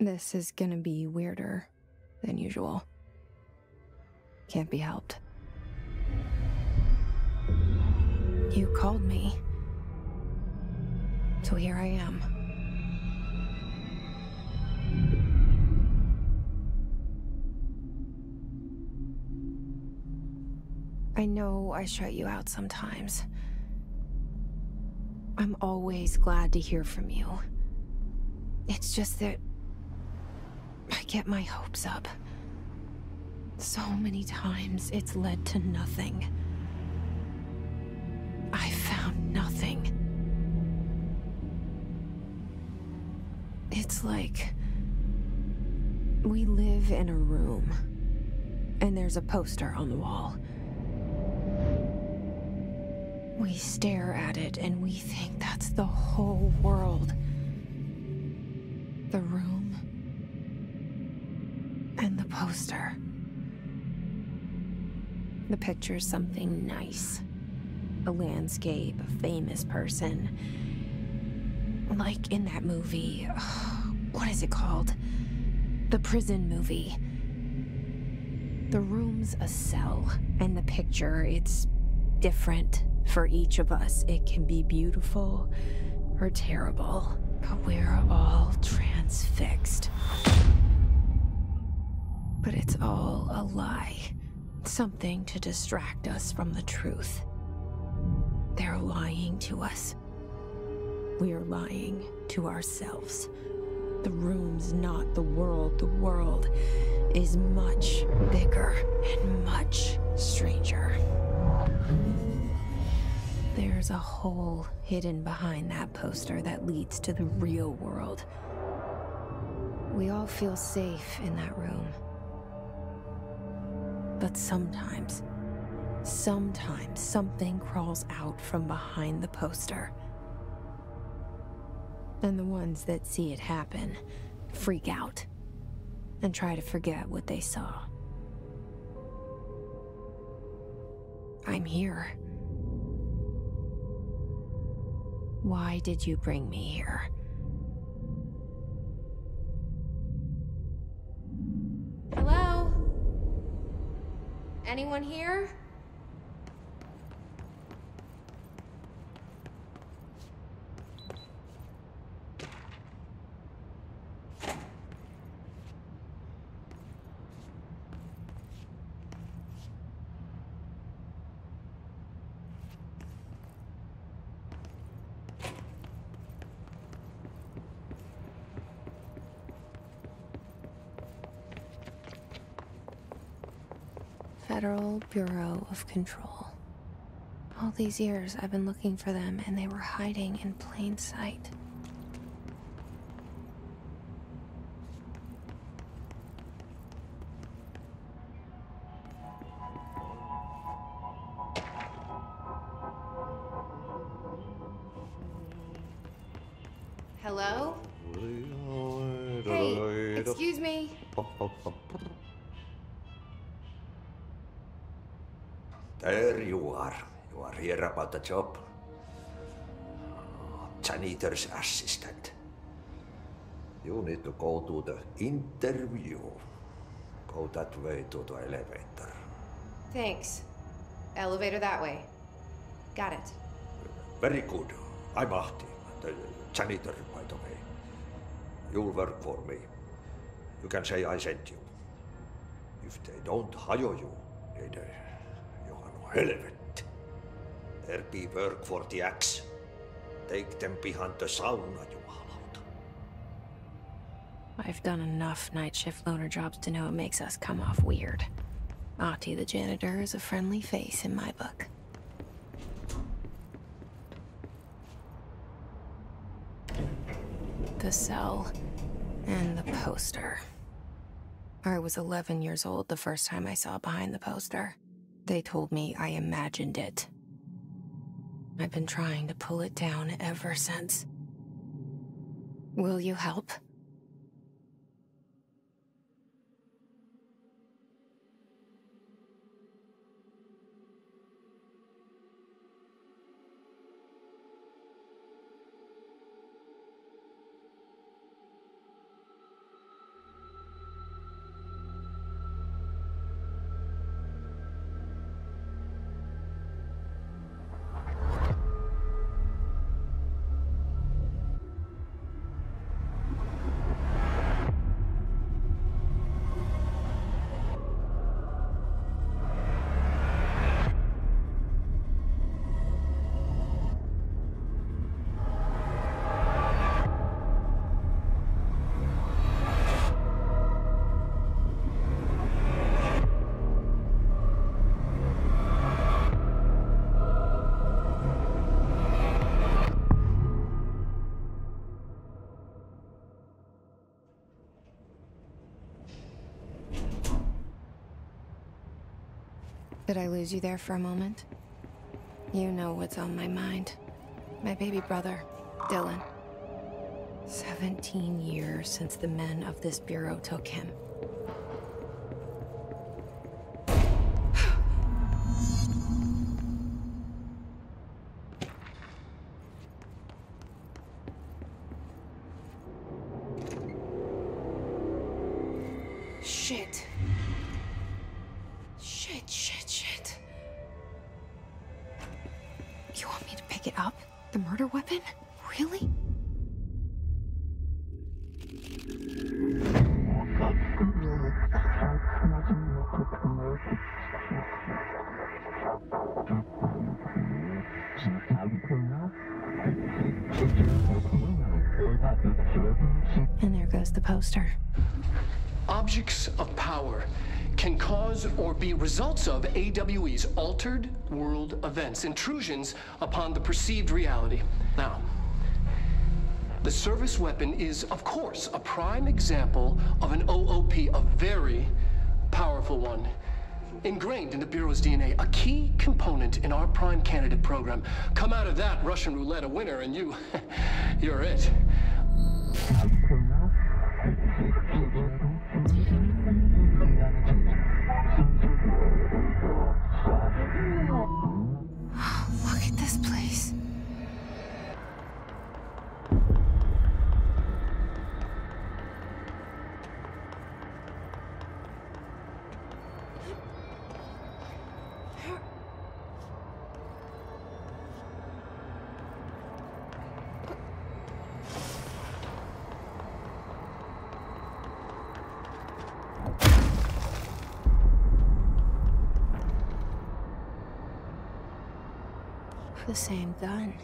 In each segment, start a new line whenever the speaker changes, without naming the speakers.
This is gonna be weirder than usual. Can't be helped. You called me. So here I am. I know I shut you out sometimes. I'm always glad to hear from you. It's just that I get my hopes up. So many times it's led to nothing. I found nothing. It's like we live in a room, and there's a poster on the wall. We stare at it and we think that's the whole world. The room and the poster. The picture's something nice. A landscape, a famous person. Like in that movie, what is it called? The prison movie. The room's a cell, and the picture, it's different for each of us. It can be beautiful or terrible, but we're all transfixed. But it's all a lie. Something to distract us from the truth. They're lying to us. We're lying to ourselves. The room's not the world. The world is much bigger and much stranger. There's a hole hidden behind that poster that leads to the real world. We all feel safe in that room. But sometimes something crawls out from behind the poster. And the ones that see it happen freak out and try to forget what they saw. I'm here. Why did you bring me here?
Hello? Anyone here?
Federal Bureau of Control. All these years I've been looking for them, and they were hiding in plain sight.
Hello? Hey, excuse me.
There you are. You are here about the job. Janitor's assistant. You need to go to the interview. Go that way to the elevator.
Thanks. Elevator that way. Got it.
Very good. I'm Ahti, the janitor, by the way. You'll work for me. You can say I sent you. If they don't hire you, then you are no helvet. There be work for the axe. Take them behind the sauna, jumalauta.
I've done enough night shift loner jobs to know it makes us come off weird. Ahti the janitor is a friendly face in my book. The cell and the poster. I was 11 years old the first time I saw behind the poster. They told me I imagined it. I've been trying to pull it down ever since. Will you help? Did I lose you there for a moment? You know what's on my mind. My baby brother, Dylan. 17 years since the men of this bureau took him. Shit. Shit. You want me to pick it up? The murder weapon? Really? And there goes the poster.
Objects of power can cause or be results of AWE's altered world events, intrusions upon the perceived reality. Now, the service weapon is, of course, a prime example of an OOP, a very powerful one. Ingrained in the Bureau's DNA, a key component in our prime candidate program. Come out of that Russian roulette a winner and you're it.
Look at this place. The same gun.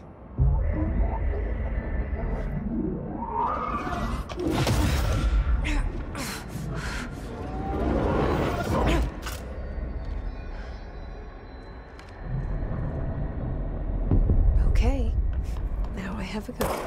Okay, now I have a gun.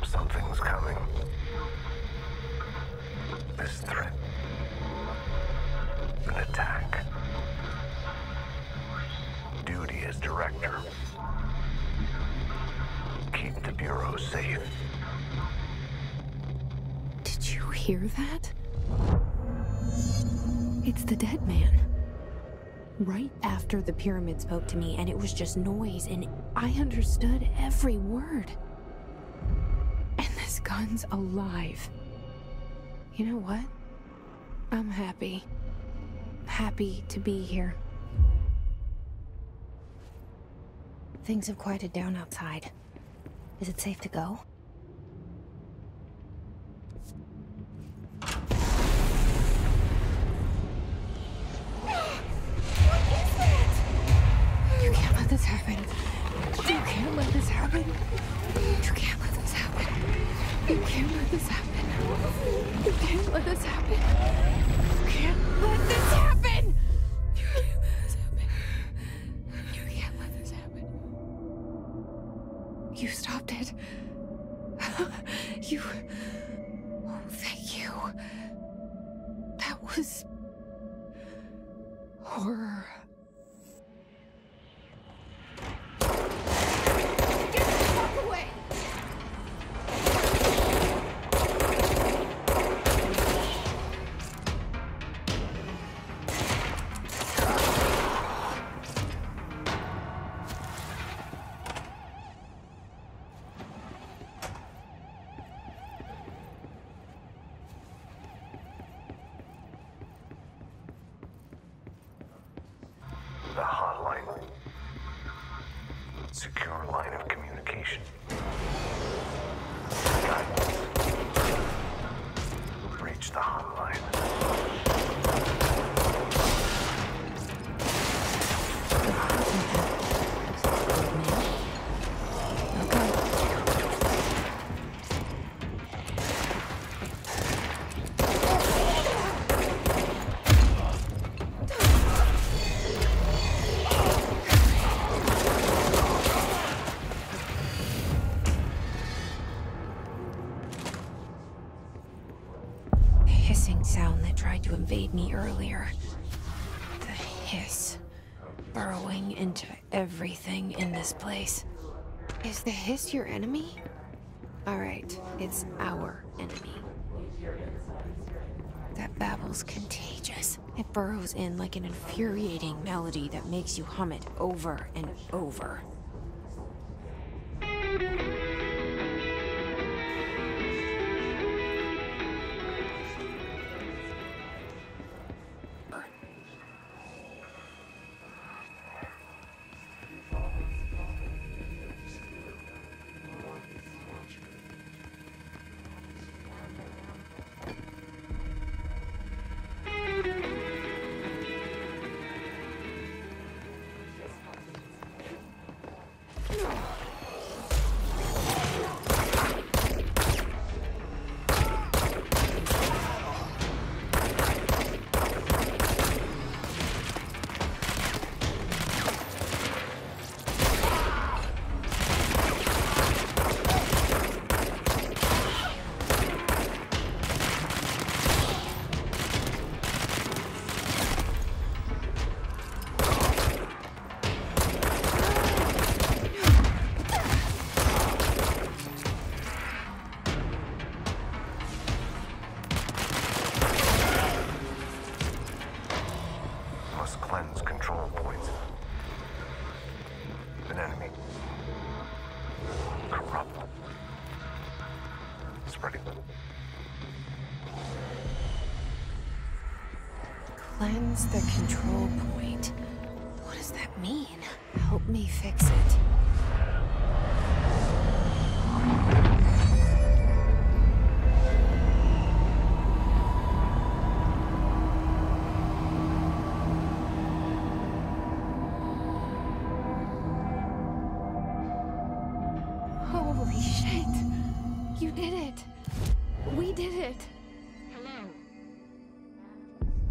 Something's coming. This threat. An attack. Duty as director. Keep the Bureau safe.
Did you hear that? It's the dead man. Right after the pyramid spoke to me, and it was just noise, and I understood every word. And this gun's alive. You know what? I'm happy. Happy to be here. Things have quieted down outside. Is it safe to go? You can't let this happen. You can't let this happen. You can't let this happen. You can't let this happen. You can't let this happen. You can't let this happen. You can't let this happen. You can't let this happen. You stopped it. You... Oh, thank you. That was... horror. Get the fuck away!
Secure line of communication. Reach the hotline.
Sound that tried to invade me earlier. The hiss. Burrowing into everything in this place.
Is the hiss your enemy? Alright, it's our enemy.
That babble's contagious. It burrows in like an infuriating melody that makes you hum it over and over.
Cleanse control points. An enemy. Corrupt. Spreading.
Cleanse the control point. What does that mean? Help me fix it.
Holy shit! You did it! We did it!
Hello?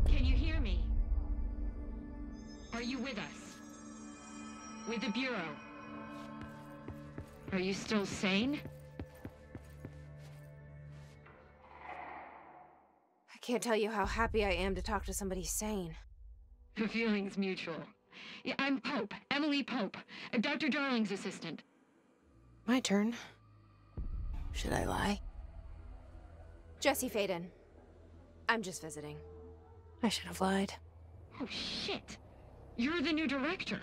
Can you hear me? Are you with us? With the Bureau? Are you still sane?
I can't tell you how happy I am to talk to somebody sane.
The feeling's mutual. Yeah, I'm Pope, Emily Pope, Dr. Darling's assistant.
My turn. Should I lie?
Jesse Faden. I'm just visiting.
I should have lied.
Oh, shit. You're the new director.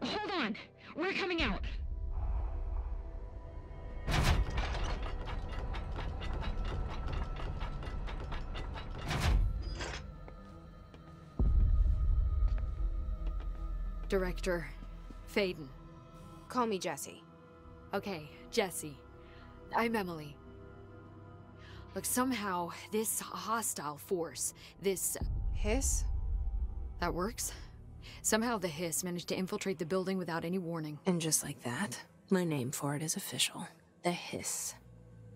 Hold on. We're coming out.
Director Faden.
Call me Jesse.
Okay, Jesse. I'm Emily. Look, somehow, this hostile force, this...
Hiss?
That works? Somehow the hiss managed to infiltrate the building without any warning.
And just like that, my name for it is official. The hiss.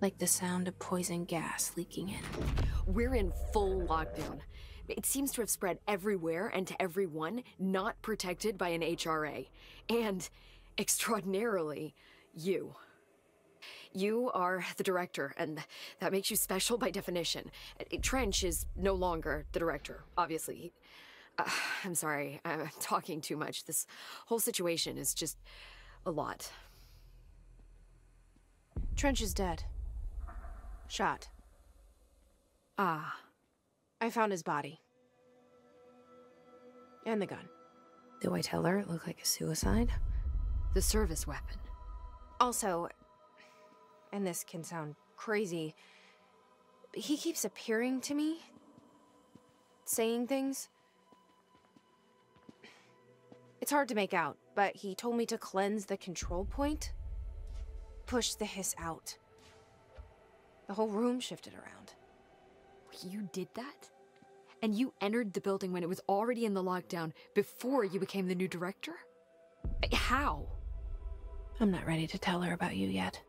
Like the sound of poison gas leaking in.
We're in full lockdown. It seems to have spread everywhere and to everyone, not protected by an HRA. And, extraordinarily, you. You are the director, and that makes you special by definition. Trench is no longer the director, obviously. I'm sorry, I'm talking too much. This whole situation is just a lot.
Trench is dead. Shot.
Ah.
I found his body. And the gun.
Do I tell her it looked like a suicide?
The service weapon.
Also, and this can sound crazy, he keeps appearing to me, saying things. It's hard to make out, but he told me to cleanse the control point. Push the hiss out. The whole room shifted around.
You did that? And you entered the building when it was already in the lockdown before you became the new director? How?
I'm not ready to tell her about you yet.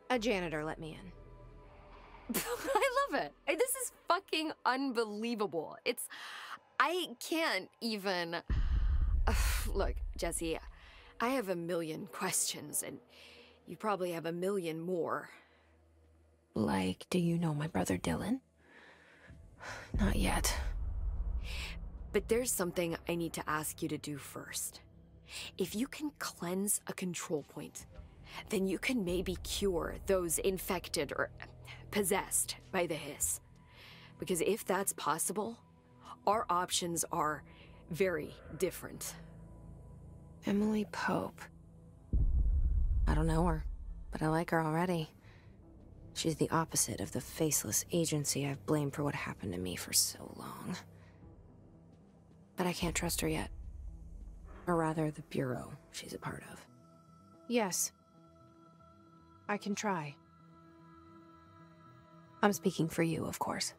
A janitor let me in.
I love it. This is fucking unbelievable. I can't even... Look, Jesse, I have a million questions, and you probably have a million more.
Like, do you know my brother Dylan? Not yet.
But there's something I need to ask you to do first. If you can cleanse a control point, then you can maybe cure those infected or possessed by the hiss. Because if that's possible, our options are very different.
Emily Pope. I don't know her, but I like her already. She's the opposite of the faceless agency I've blamed for what happened to me for so long. But I can't trust her yet. Or rather, the Bureau she's a part of.
Yes. I can try.
I'm speaking for you, of course.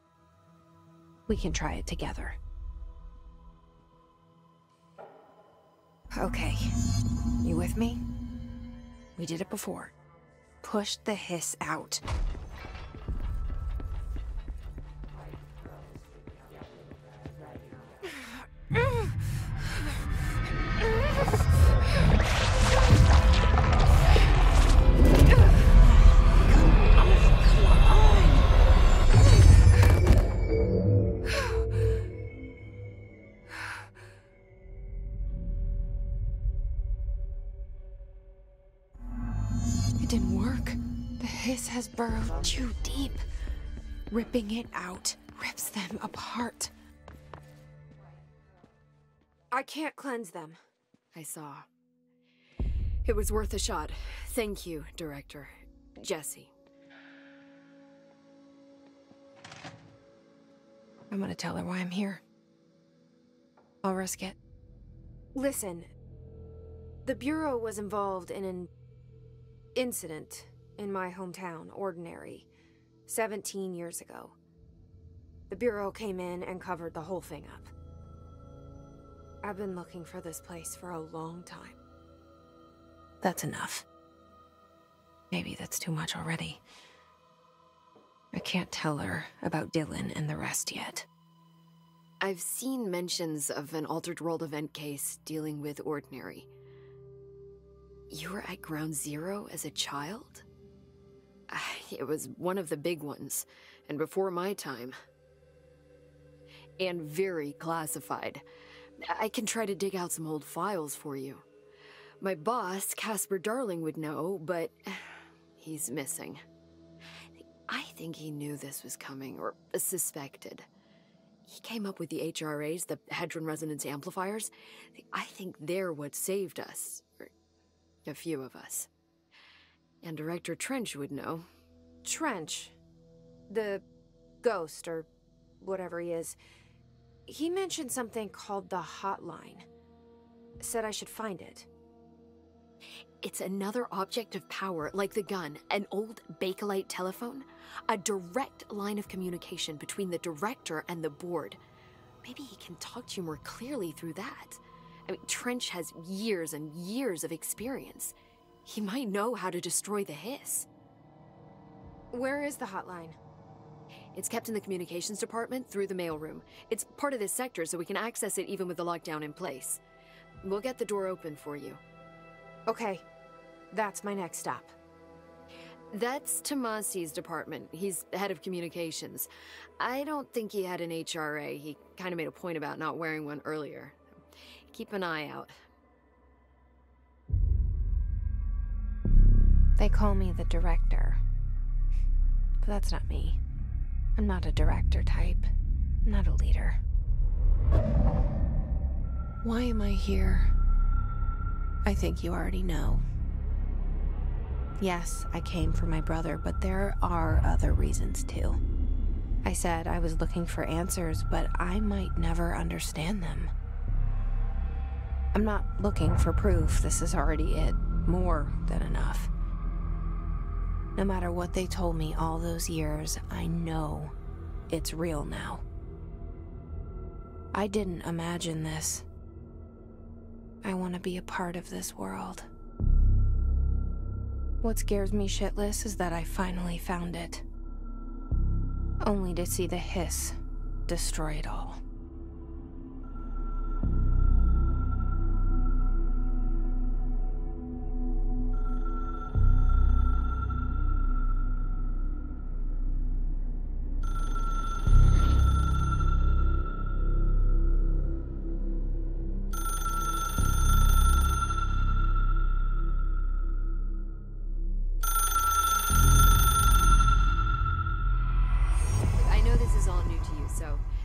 We can try it together. Okay. You with me? We did it before. Push the hiss out. It didn't work. The hiss has burrowed too deep. Ripping it out rips them apart.
I can't cleanse them.
I saw. It was worth a shot. Thank you, Director. Jesse.
I'm gonna tell her why I'm here. I'll risk it.
Listen. The Bureau was involved in an incident in my hometown, Ordinary, 17 years ago. The Bureau came in and covered the whole thing up. I've been looking for this place for a long time.
That's enough. Maybe that's too much already. I can't tell her about Dylan and the rest yet.
I've seen mentions of an Altered World event case dealing with Ordinary. You were at Ground Zero as a child? It was one of the big ones, and before my time. And very classified. I can try to dig out some old files for you. My boss, Casper Darling, would know, but he's missing. I think he knew this was coming, or suspected. He came up with the HRAs, the Hadron Resonance Amplifiers. I think they're what saved us. Or a few of us. And Director Trench would know.
Trench. The ghost, or whatever he is. He mentioned something called the Hotline. Said I should find it.
It's another object of power, like the gun, an old Bakelite telephone. A direct line of communication between the director and the board. Maybe he can talk to you more clearly through that. I mean, Trench has years and years of experience. He might know how to destroy the hiss.
Where is the hotline?
It's kept in the communications department through the mailroom. It's part of this sector, so we can access it even with the lockdown in place. We'll get the door open for you.
Okay. That's my next stop.
That's Tomasi's department. He's head of communications. I don't think he had an HRA. He kind of made a point about not wearing one earlier. Keep an eye out.
They call me the director. But that's not me. I'm not a director type. I'm not a leader. Why am I here? I think you already know. Yes, I came for my brother, but there are other reasons too. I said I was looking for answers, but I might never understand them.
I'm not looking for proof. This is already it. More than enough. No matter what they told me all those years, I know it's real now. I didn't imagine this. I want to be a part of this world. What scares me shitless is that I finally found it. Only to see the hiss destroy it all.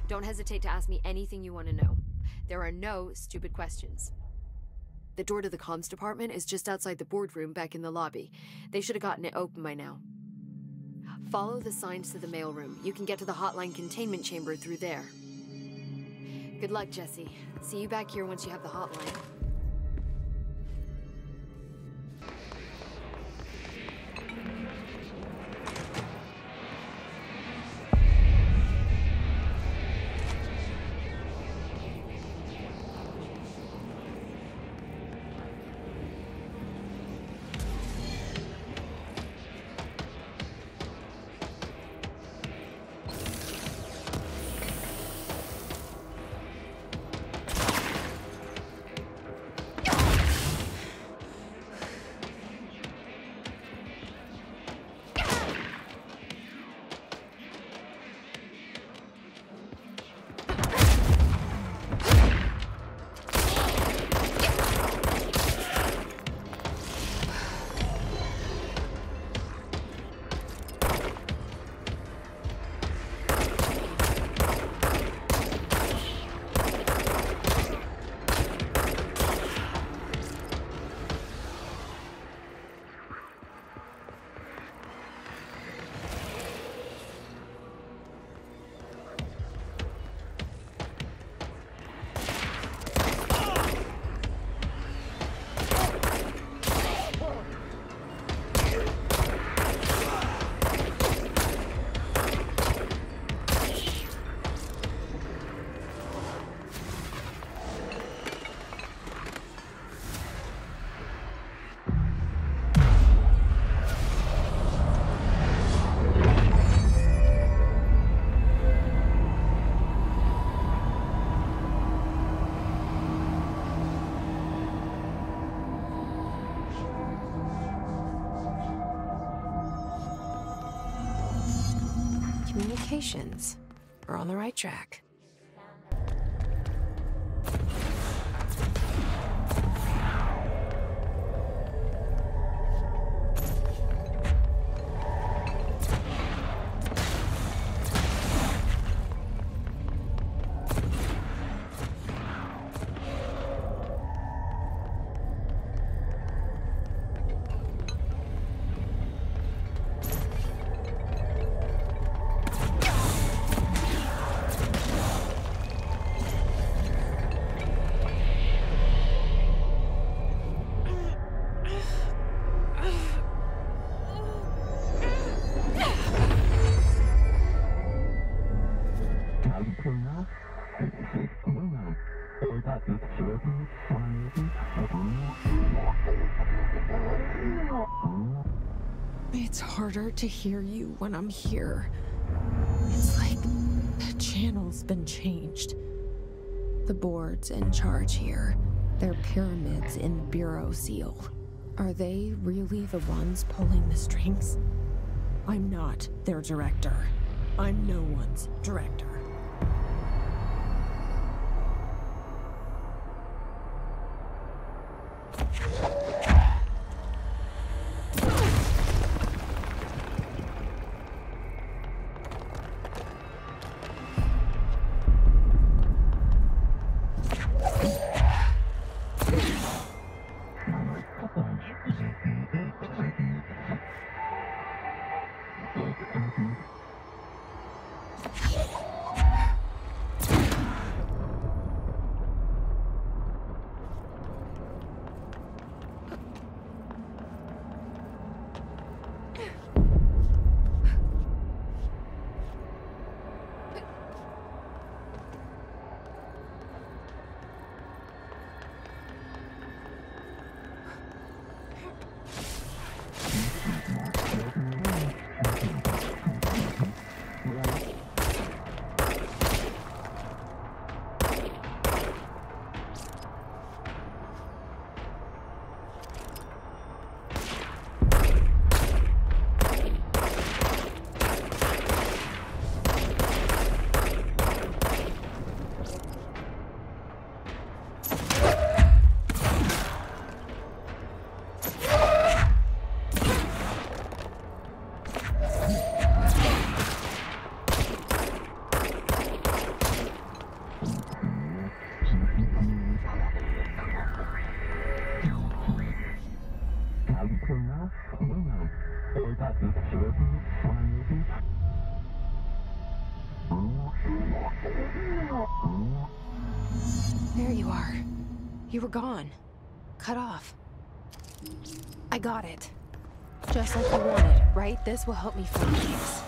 Don't hesitate to ask me anything you want to know. There are no stupid questions. The door to the comms department is just outside the boardroom back in the lobby. They should have gotten it open by now. Follow the signs to the mailroom. You can get to the hotline containment chamber through there. Good luck, Jesse. See you back here once you have the hotline.
Communications. We're on the right track. It's harder to hear you when I'm here. It's like the channel's been changed. The board's in charge here. They're pyramids in the Bureau seal. Are they really the ones pulling the strings? I'm not their director. I'm no one's director. There you are. You were gone. Cut off. I got it. Just like you wanted, right? This will help me find things.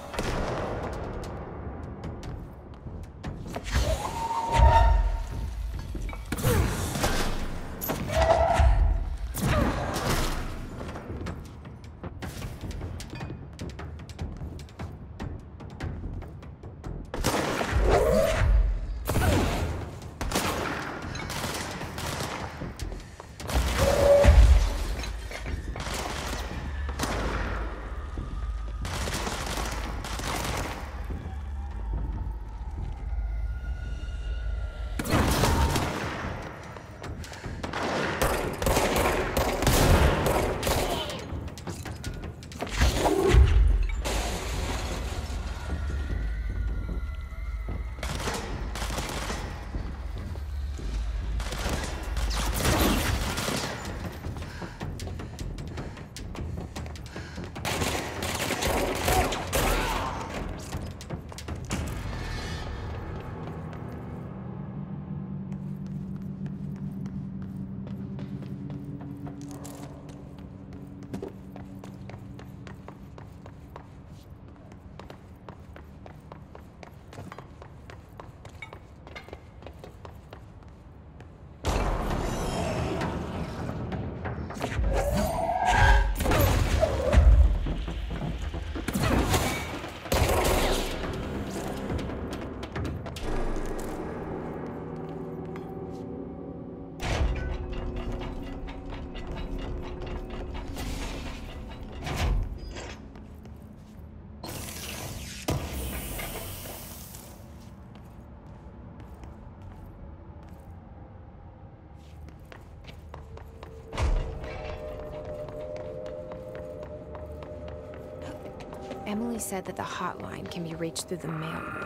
Emily said that the hotline can be reached through the mail room.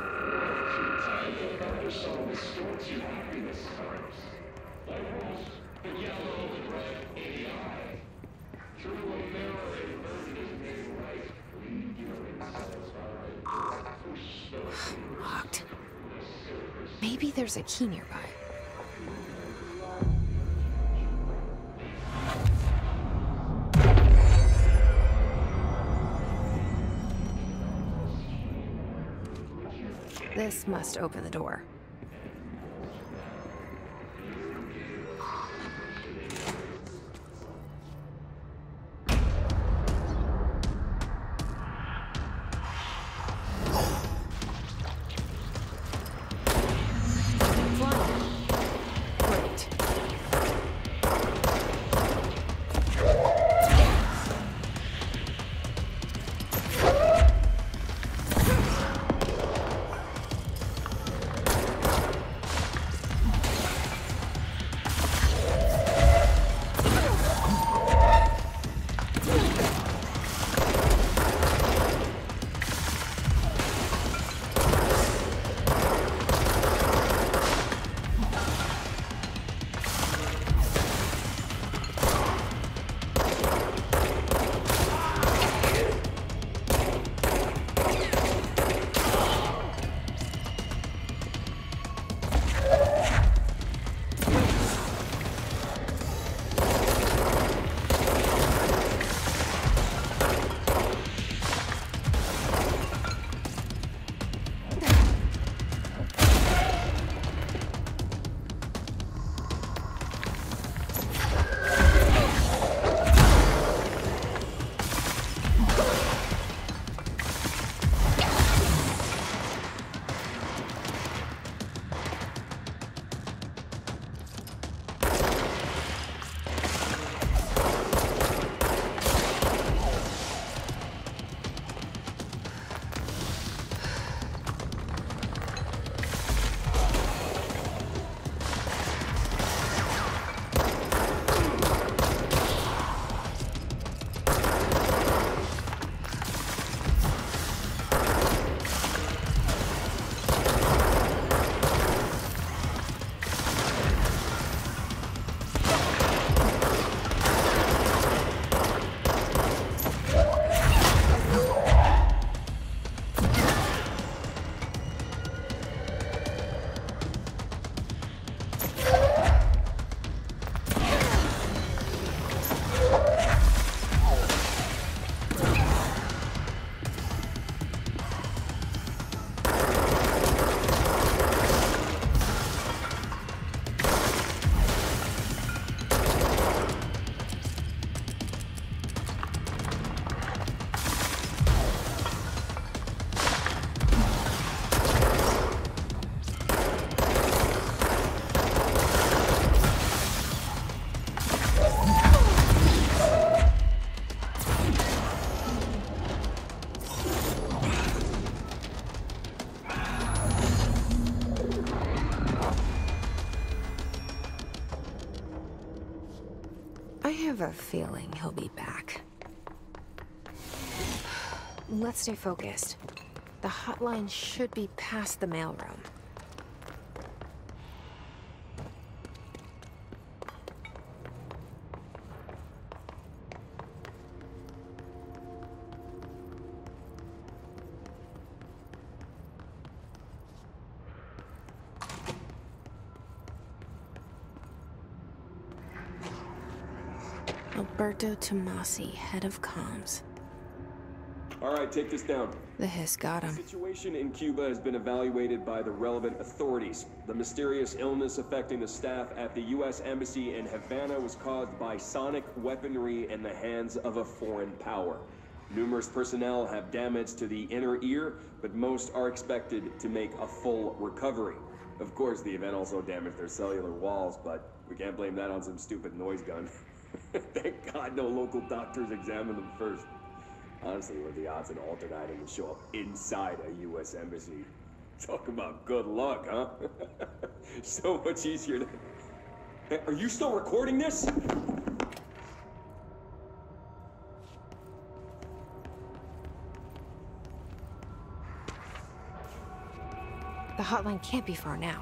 Locked. Maybe there's a key nearby. This must open the door. I have a feeling he'll be back. Let's stay focused. The hotline should be past the mailroom. Alberto Tomasi, head of comms.
All right, take this down.
The hiss got
The
him.
situation in Cuba has been evaluated by the relevant authorities. The mysterious illness affecting the staff at the U.S. Embassy in Havana was caused by sonic weaponry in the hands of a foreign power. Numerous personnel have damage to the inner ear, but most are expected to make a full recovery. Of course, the event also damaged their cellular walls, but we can't blame that on some stupid noise gun. Thank God no local doctors examined them first. Honestly, what are the odds an altered item would show up inside a U.S. embassy? Talk about good luck, huh? So much easier to... Hey, are you still recording this?
The hotline can't be far now.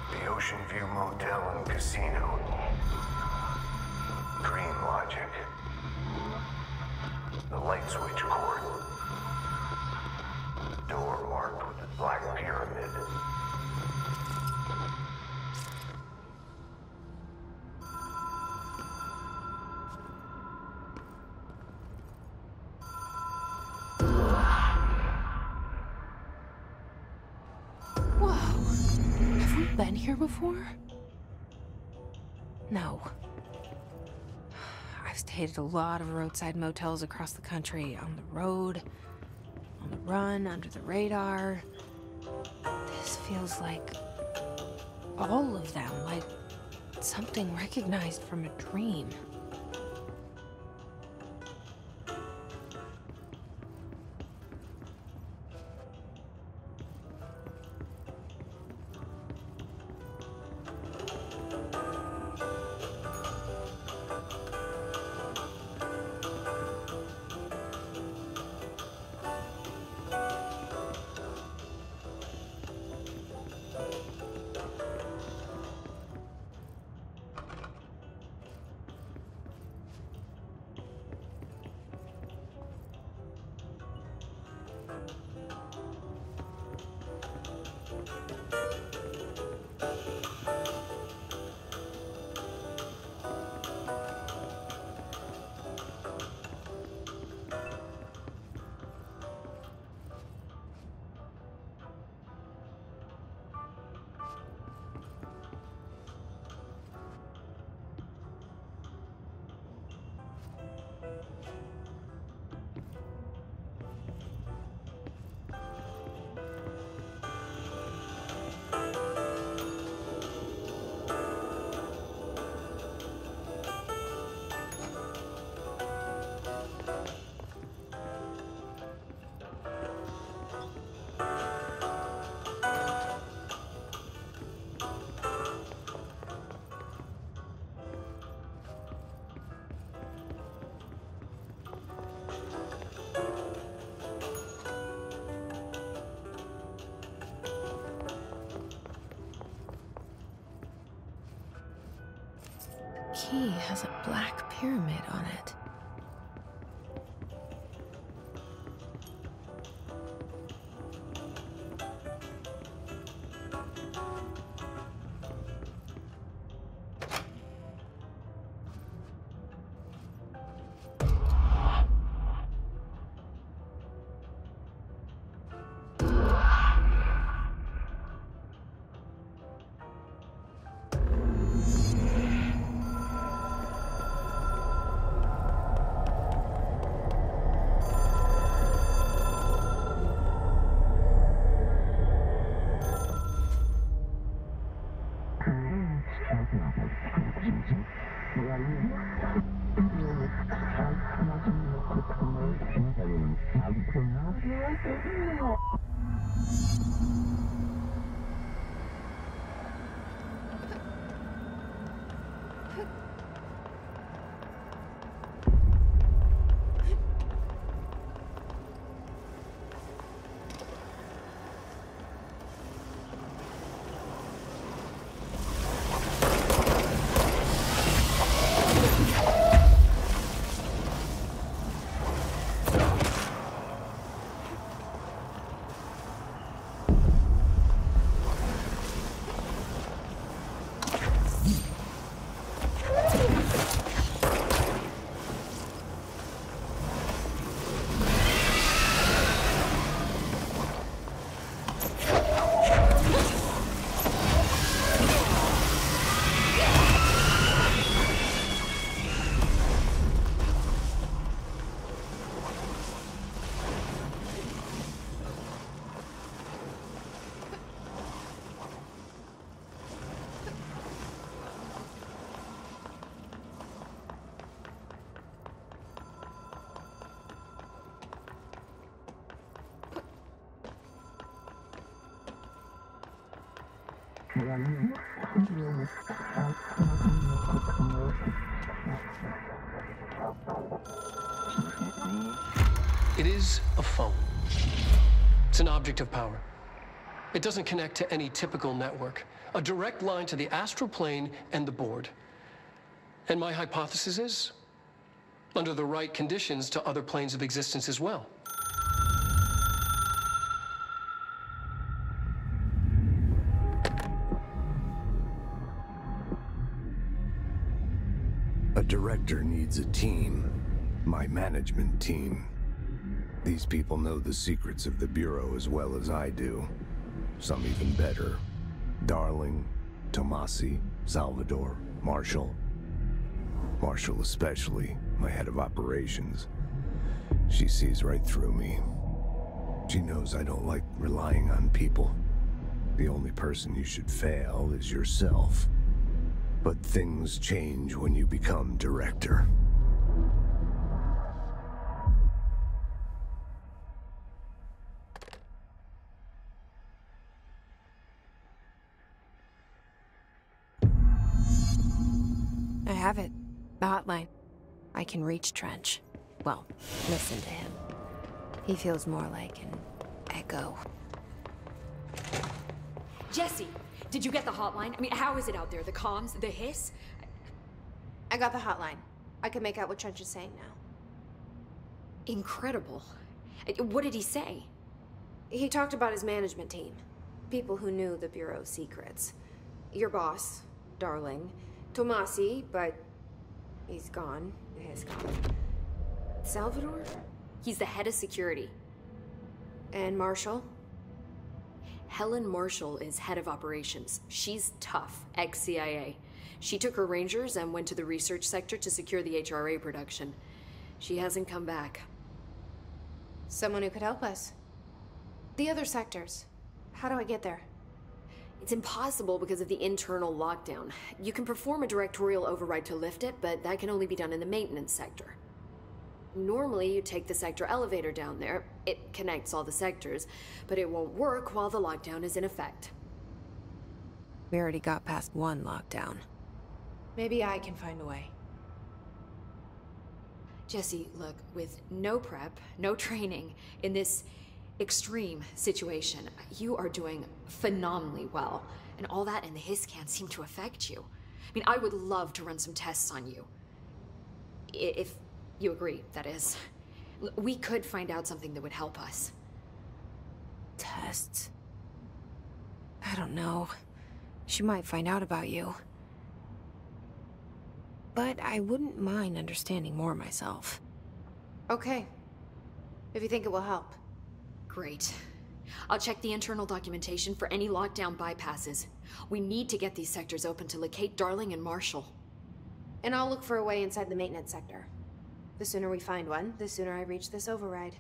The Ocean View Motel and Casino. Dream Logic. The light switch cord. Door marked with the Black Pyramid.
Whoa! Have we been here before? No. I've stayed at a lot of roadside motels across the country, on the road, on the run, under the radar. This feels like all of them, like something recognized from a dream. The key has a black pyramid on it.
It is a phone. It's an object of power. It doesn't connect to any typical network. A direct line to the astral plane and the board. And my hypothesis is, under the right conditions, to other planes of existence as well.
A director needs a team. My management team. These people know the secrets of the Bureau as well as I do. Some even better. Darling, Tomasi, Salvador, Marshall. Marshall especially, my head of operations. She sees right through me. She knows I don't like relying on people. The only person you should fail is yourself. But things change when you become director.
I have it. The hotline. I can reach Trench. Well, listen to him. He feels more like an echo.
Jesse, did you get the hotline? I mean, how is it out there? The comms, the hiss?
I got the hotline. I can make out what Trench is saying now.
Incredible. What did he say?
He talked about his management team. People who knew the Bureau's secrets. Your boss, Darling. Tomasi, but he's gone. He's gone. Salvador?
He's the head of security.
And Marshall?
Helen Marshall is head of operations. She's tough, ex-CIA. She took her Rangers and went to the research sector to secure the HRA production. She hasn't come back.
Someone who could help us. The other sectors. How do I get there?
It's impossible because of the internal lockdown. You can perform a directorial override to lift it, but that can only be done in the maintenance sector. Normally, you take the sector elevator down there. It connects all the sectors, but it won't work while the lockdown is in effect.
We already got past one lockdown. Maybe I can find a way.
Jesse, look, with no prep, no training, in this extreme situation, you are doing phenomenally well. And all that and the hiss can't seem to affect you. I mean, I would love to run some tests on you. If you agree, that is. We could find out something that would help us.
Tests? I don't know. She might find out about you. But I wouldn't mind understanding more myself. Okay. If you think it will help.
Great. I'll check the internal documentation for any lockdown bypasses. We need to get these sectors open to locate Darling and Marshall.
And I'll look for a way inside the maintenance sector. The sooner we find one, the sooner I reach this override.